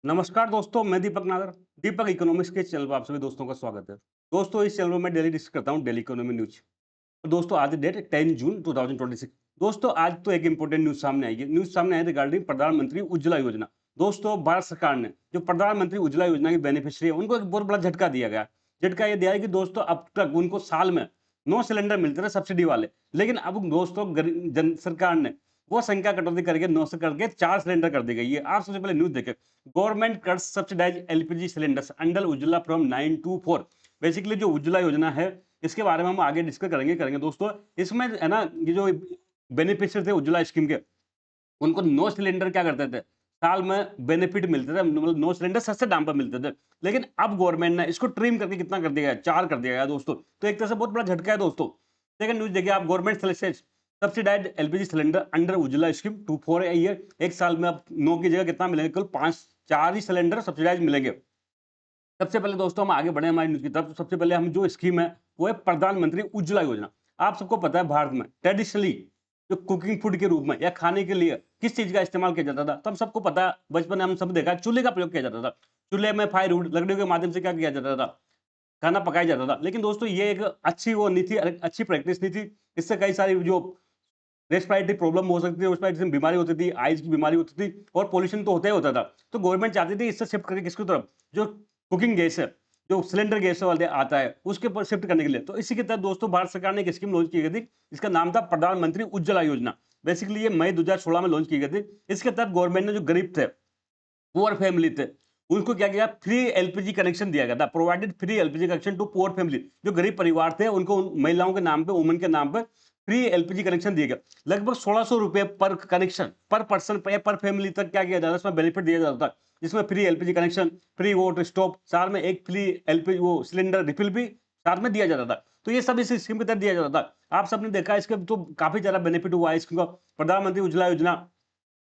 नमस्कार दोस्तों, मैं दीपक नागर। दीपक इकोनॉमिक्स के चैनल पर आप सभी दोस्तों का स्वागत है। दोस्तों, इस चैनल में मैं डेली डिस्कस करता हूँ डेली इकोनॉमी न्यूज। तो दोस्तों, आज डेट 10 जून 2026। दोस्तों, आज तो एक इंपॉर्टेंट न्यूज सामने आई है। न्यूज सामने आई रिगार्डिंग प्रधानमंत्री उज्ज्वला योजना। दोस्तों, भारत सरकार ने जो प्रधानमंत्री उज्ज्वला योजना की बेनिफिशियरी है, उनको एक बहुत बड़ा झटका दिया गया। झटका ये दिया है कि दोस्तों, अब तक उनको साल में 9 सिलेंडर मिलते थे सब्सिडी वाले। लेकिन अब दोस्तों, सरकार ने वो संख्या कटौती करके 9 से करके 4 सिलेंडर कर दी गई है। आप सबसे पहले न्यूज देखें। Government cuts subsidise LPG cylinders under Ujjwala from 9 to 4। Basically जो उज्ज्वला योजना है, इसके बारे में हम आगे डिस्कस करेंगे दोस्तों। इसमें है ना, ये जो बेनिफिशियरी थे उज्ज्वला स्कीम के, उनको 9 सिलेंडर क्या करते थे, साल में बेनिफिट मिलते थे, मतलब 9 सिलेंडर सस्ते दाम पर मिलते थे। लेकिन अब गवर्नमेंट ने इसको ट्रिम करके कितना कर दिया है, 4 कर दिया गया दोस्तों। तो एक तरह से बहुत बड़ा झटका है दोस्तों। सेकंड न्यूज देखिए आप। Government subsidised LPG cylinder under Ujjwala scheme 2 4 है ये। एक साल में अब 9 की जगह कितना मिलेंगे, कुल 5 4 ही सिलेंडर सब्सिडाइज मिलेंगे। सबसे पहले दोस्तों हम आगे बढ़े हमारी न्यूज की तरफ। तो सबसे पहले हम जो स्कीम है वो है प्रधानमंत्री उज्ज्वला योजना। आप सबको पता है भारत में ट्रेडिशनली जो कुकिंग फूड के रूप में या खाने के लिए किस चीज का इस्तेमाल किया जाता था, तो हम सबको पता है, बचपन में हम सब देखा है, चूल्हे का प्रयोग किया जाता था। चूल्हे में फायरवुड लकड़ियों के माध्यम से क्या किया जाता था, खाना पकाया जाता था। लेकिन दोस्तों, ये एक अच्छी वो नहीं थी, अच्छी प्रैक्टिस नहीं थी। इससे कई सारी जो रेस्पिरेटरी प्रॉब्लम हो सकती थी, रेस्पिरेटरी बीमारी होती थी, आइज की बीमारी होती थी, और पॉल्यूशन तो होता ही होता था। तो गवर्नमेंट चाहती थी इससे शिफ्ट करके किसकी तरफ, जो कुकिंग गैस है, जो सिलेंडर गैस वाले आता है, उसके ऊपर शिफ्ट करने के लिए। तो इसी के तहत दोस्तों भारत सरकार ने एक स्कीम लॉन्च की गई थी। इसका नाम था प्रधानमंत्री उज्ज्वला योजना। बेसिकली ये मई 2016 में लॉन्च की गई थी। इसके तहत गवर्नमेंट ने जो गरीब थे, पुअर फैमिली थे, उनको क्या किया, फ्री एलपीजी कनेक्शन दिया गया था। Provided free LPG connection to poor family. जो गरीब परिवार थे उनको उन महिलाओं के नाम पे, वुमन के नाम पे फ्री एलपीजी कनेक्शन दिया गया। लगभग 1600 रुपए पर कनेक्शन, पर पर्सन, पर फैमिली तक क्या किया जाता है, इसमें बेनिफिट दिया जाता था। जिसमें free LPG connection, free water stove, साथ में एक फ्री एलपीजी वो सिलेंडर रिफिल भी साथ में दिया जाता था। तो ये सब इस स्कीम के तहत दिया जाता था। आप सबने देखा, इसके तो काफी ज्यादा बेनिफिट हुआ है इसका। प्रधानमंत्री उज्ज्वला योजना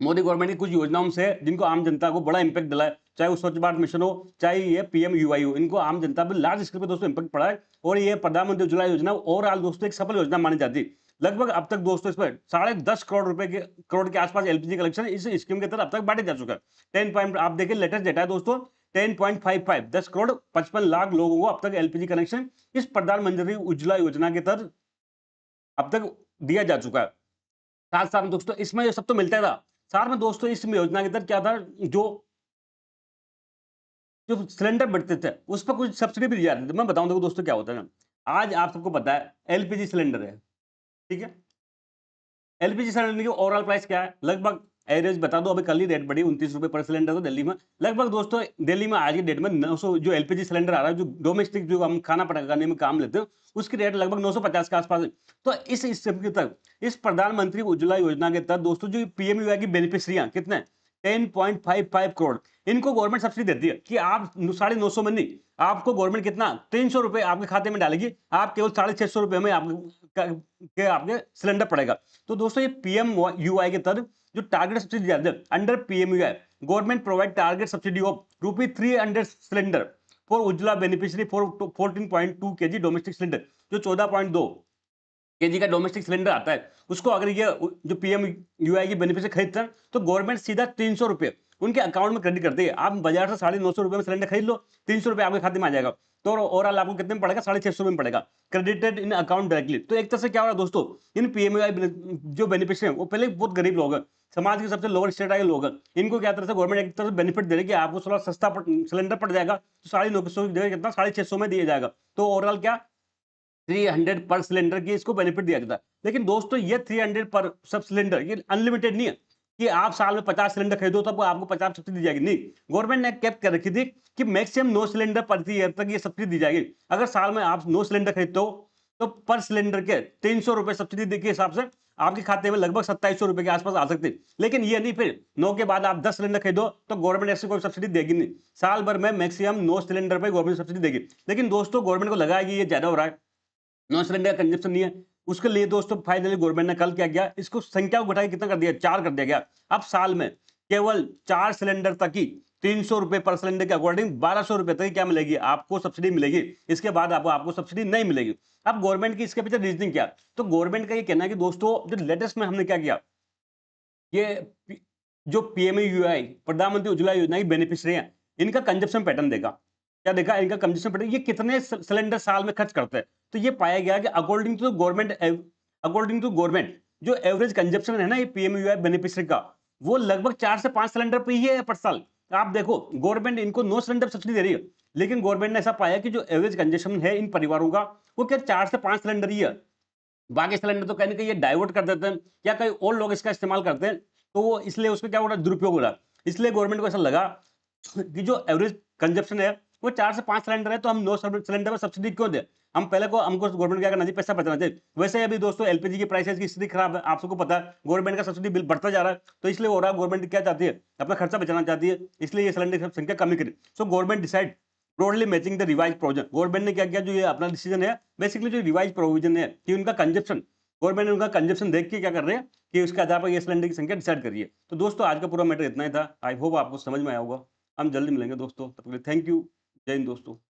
मोदी गवर्नमेंट की कुछ योजनाओं से जिनको आम जनता को बड़ा इंपैक्ट दिला है, चाहे वो स्वच्छ भारत मिशन हो, चाहे ये पीएम यूआई हो, इनको आम जनता पर लार्ज स्केल पे दोस्तों इंपैक्ट पड़ा है। और ये प्रधानमंत्री उज्ज्वला योजना ओवरऑल दोस्तों एक सफल योजना मानी जाती है। लगभग अब तक दोस्तों इसमें 10.5 करोड़ रुपए के करोड़ के आसपास एलपीजी कलेक्शन इस स्कीम के तहत अब तक बांटे जा चुका है। 10 पॉइंट आप देखिए, लेटेस्ट डेटा है दोस्तों, 10.55 10 करोड़ 55 लाख लोगों को अब तक एलपीजी कनेक्शन इस प्रधानमंत्री उज्ज्वला योजना के तहत अब तक दिया जा चुका है। साथ साथ में दोस्तों इसमें ये सब तो मिलता था। साथ में दोस्तों इस योजना के तहत क्या था, जो जो सिलेंडर बढ़ते थे उस पर कुछ सब्सिडी भी दी जाती थी। मैं बताऊं, देखो दोस्तों क्या होता है ना, आज आप सबको पता है एलपीजी सिलेंडर है, ठीक है। एलपीजी सिलेंडर की ओवरऑल प्राइस क्या है, लगभग एवरेज बता दो, अभी कल ही रेट बढ़ी 29 रुपए पर सिलेंडर तो दिल्ली में। लगभग दोस्तों दिल्ली में आज की डेट में 900 जो एलपीजी सिलेंडर आ रहा है, जो डोमेस्टिक जो हम खाना पकाने में काम लेते हैं, उसकी रेट लगभग 950 के आसपास है। तो इस के तक इस प्रधानमंत्री उज्ज्वला योजना के तहत दोस्तों जो पीएमयूआई की बेनिफिशियरियां कितने, 10.55 करोड़, इनको गवर्नमेंट सब्सिडी देती है कि आप 950 में नहीं, आपको गवर्नमेंट कितना 300 रुपए आपके खाते में डालेगी। आप केवल 650 रुपए में आपके सिलेंडर पड़ेगा। तो दोस्तों ये पीएम यूआई के तहत जो टारगेट सब्सिडी दी जाती है under PM UI, government provide target subsidy of rupee 300 cylinder for Ujjwala beneficiary for 14.2 KG domestic cylinder. जो 14.2 केजी का डोमेस्टिक सिलेंडर आता है, उसको अगर ये जो पीएम यूआई की बेनिफिट खरीदते हैं, तो गवर्नमेंट सीधा 300 रुपए उनके अकाउंट में क्रेडिट करती है। आप बाजार से 950 रुपए में सिलेंडर खरीद लो, 300 रुपए आपके खाते में आ जाएगा। तो ओवरऑल आपको कितने में पड़ेगा, 650 रुपए में पड़ेगा, क्रेडिटेड इन अकाउंट डायरेक्टली। तो एक तरह से क्या हो रहा है दोस्तों, इन पीएमयूआई जो बेनिफिशियरी है वो पहले बहुत गरीब लोग हैं, समाज के सबसे लोअर स्टेट आए लोग हैं। इनको क्या तरह से गवर्नमेंट एक तरह से बेनिफिट दे रही है कि आपको थोड़ा सस्ता सिलेंडर पड़ जाएगा, तो 950 की जगह कितना 650 में दिया जाएगा। तो ओवरऑल क्या 300 पर सिलेंडर की इसको बेनिफिट दिया जाता है। लेकिन दोस्तों ये 300 पर सब सिलेंडर ये अनलिमिटेड नहीं है कि आप साल में 50 सिलेंडर खरीदो तब आपको 50 सब्सिडी दी जाएगी, नहीं। गवर्नमेंट ने कैप कर रखी थी कि मैक्सिमम 9 सिलेंडर प्रति ईयर तक ये सब्सिडी दी जाएगी। अगर साल में आप 9 सिलेंडर खरीदते हो, तो पर सिलेंडर के 300 रुपए सब्सिडी के हिसाब से आपके खाते में लगभग 2700 रुपए के आसपास आ सकते हैं। लेकिन ये नहीं, फिर 9 के बाद आप 10 सिलेंडर खरीदो तो गवर्नमेंट ऐसे कोई सब्सिडी देगी नहीं। साल भर में मैक्सिमम 9 सिलेंडर पे गवर्नमेंट सब्सिडी देगी। लेकिन दोस्तों गवर्नमेंट को लगा है कि ये ज्यादा हो रहा है, 9 सिलेंडर का कंजप्शन नहीं है, उसके लिए दोस्तों फाइनली गवर्नमेंट ने कल क्या किया, इसको संख्या को घटा के कितना कर दिया, 4 कर दिया गया। अब साल में केवल 4 सिलेंडर तक ही 300 रुपए पर सिलेंडर के अकॉर्डिंग 1200 रुपए तक ही क्या मिलेगी, आपको सब्सिडी मिलेगी। इसके बाद आपको सब्सिडी नहीं मिलेगी। अब गवर्नमेंट की इसके पीछे रीजनिंग क्या, तो गवर्नमेंट का ये कहना है कि दोस्तों जो लेटेस्ट में हमने क्या किया, ये जो पीएमयूआई प्रधानमंत्री उज्ज्वला योजना की बेनिफिशियरी हैं, इनका कंजप्शन पैटर्न देखा। क्या देखा? इनका कंजप्शन पैटर्न, ये कितने सिलेंडर साल में खर्च करते हैं। तो ये पाया गया कि अकॉर्डिंग टू गवर्नमेंट जो एवरेज कंजप्शन है ना ये पीएमयूआई बेनिफिशियरी का, वो लगभग 4 से 5 सिलेंडर पे ही है पर साल। तो आप देखो गवर्नमेंट इनको 9 सिलेंडर सब्सिडी दे रही है, लेकिन गवर्नमेंट ने ऐसा पाया कि जो एवरेज कंजप्शन है इन परिवारों का वो क्या 4 से 5 सिलेंडर ही है। बाकी सिलेंडर तो कहीं न कहीं ये डाइवर्ट कर देते हैं या कई और लोग इसका इस्तेमाल करते हैं, तो वो इसलिए उसमें क्या हो रहा है, दुरुपयोग हो रहा है। इसलिए गवर्नमेंट को ऐसा लगा कि जो एवरेज कंजप्शन है वो 4 से 5 सिलेंडर है, तो हम 9 सिलेंडर में सब्सिडी क्यों दें? हम पहले को हमको गवर्नमेंट क्या करना चाहिए, पैसा बचाना चाहिए। वैसे अभी दोस्तों एलपीजी की प्राइसेस की स्थिति खराब है, आप सबको पता है। गवर्नमेंट का सब्सिडी बिल बढ़ता जा रहा है, तो इसलिए हो रहा है गवर्नमेंट क्या चाहती है, अपना खर्चा बचाना चाहती है, इसलिए ये सिलेंडर की संख्या कमी करी। So government decide broadly matching the revise provision. Government ने क्या किया, जो ये अपना डिसीजन है, बेसिकली जो रिवाइज प्रोविजन है कि उनका कंजप्शन, गवर्नमेंट ने उनका कंजप्शन देख के क्या कर रहे हैं कि उसके आधार पर ये सिलेंडर की संख्या डिसाइड करिए। तो दोस्तों आज का पूरा मैटर इतना ही था। आई होप आपको समझ में आया होगा। हम जल्दी मिलेंगे दोस्तों, तब तक के लिए थैंक यू। जय हिंद दोस्तों।